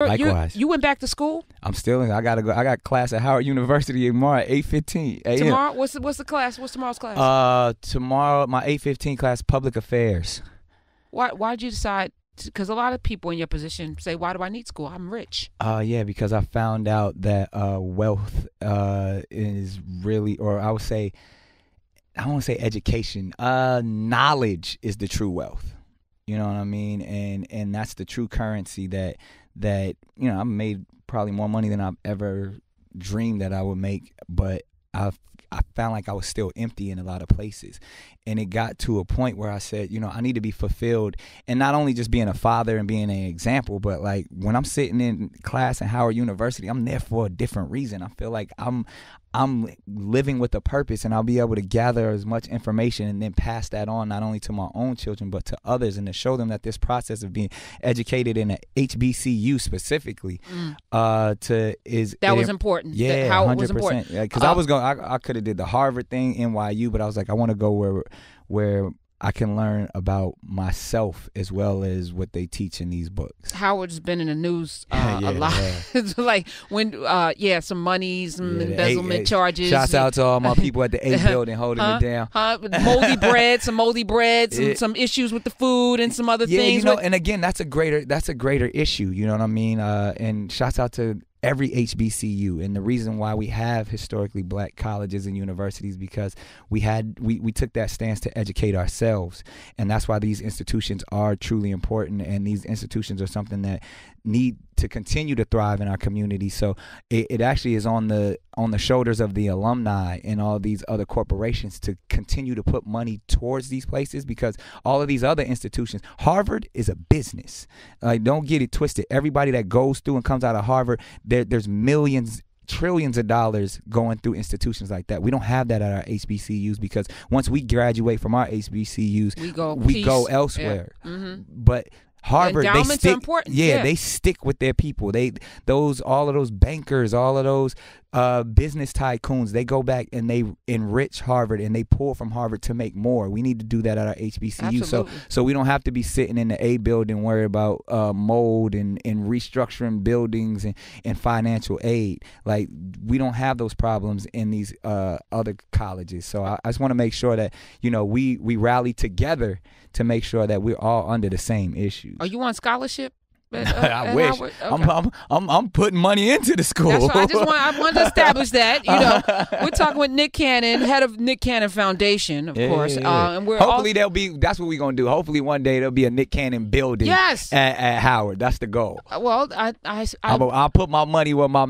Likewise. You went back to school? I'm still in. I gotta go. I got class at Howard University tomorrow at 8:15 a.m. Tomorrow? What's the class? What's tomorrow's class? Tomorrow my 8:15 class, public affairs. Why'd you decide? Because a lot of people in your position say, "Why do I need school? I'm rich." Yeah, because I found out that wealth is really, or I would say, I don't want to say education. Knowledge is the true wealth. You know what I mean? And that's the true currency that I made probably more money than I've ever dreamed that I would make, but I found like I was still empty in a lot of places. And it got to a point where I said, I need to be fulfilled, and not only just being a father and being an example, but like when I'm sitting in class at Howard University, I'm there for a different reason. I feel like I'm living with a purpose, and I'll be able to gather as much information and then pass that on not only to my own children but to others, and to show them that this process of being educated in a HBCU specifically was important. Yeah, how 100%. it was important. Because I could have did the Harvard thing, NYU, but I was like, I want to go where I can learn about myself as well as what they teach in these books. Howard's been in the news a lot. It's like when, some money, some embezzlement charges. Shouts out to all my people at the A building holding it down. Moldy bread, some issues with the food and some other things. And again, that's a greater issue. You know what I mean? And shouts out to every HBCU, and the reason why we have historically black colleges and universities because we took that stance to educate ourselves, and that's why these institutions are truly important, and these institutions are something that need to continue to thrive in our community. So it actually is on the shoulders of the alumni and all these other corporations to continue to put money towards these places, because all of these other institutions, Harvard is a business. Don't get it twisted. Everybody that goes through and comes out of Harvard, there's millions, trillions of dollars going through institutions like that. We don't have that at our HBCUs, because once we graduate from our HBCUs, we go elsewhere. Yeah. Mm-hmm. But Harvard, endowments are important. Yeah, they stick with their people. All of those bankers, all of those business tycoons, they go back and they enrich Harvard and they pull from Harvard to make more. We need to do that at our HBCU. So we don't have to be sitting in the A building worried about mold and restructuring buildings and financial aid. Like, we don't have those problems in these other colleges. So I just want to make sure that we rally together to make sure that we're all under the same issues. Are you on scholarship? I wish. Okay. I'm putting money into the school. That's what I want to establish that. We're talking with Nick Cannon, head of Nick Cannon Foundation, of course. Yeah. And hopefully that's what we're gonna do. Hopefully one day there'll be a Nick Cannon building. Yes. At Howard. That's the goal. Well, I'll put my money where my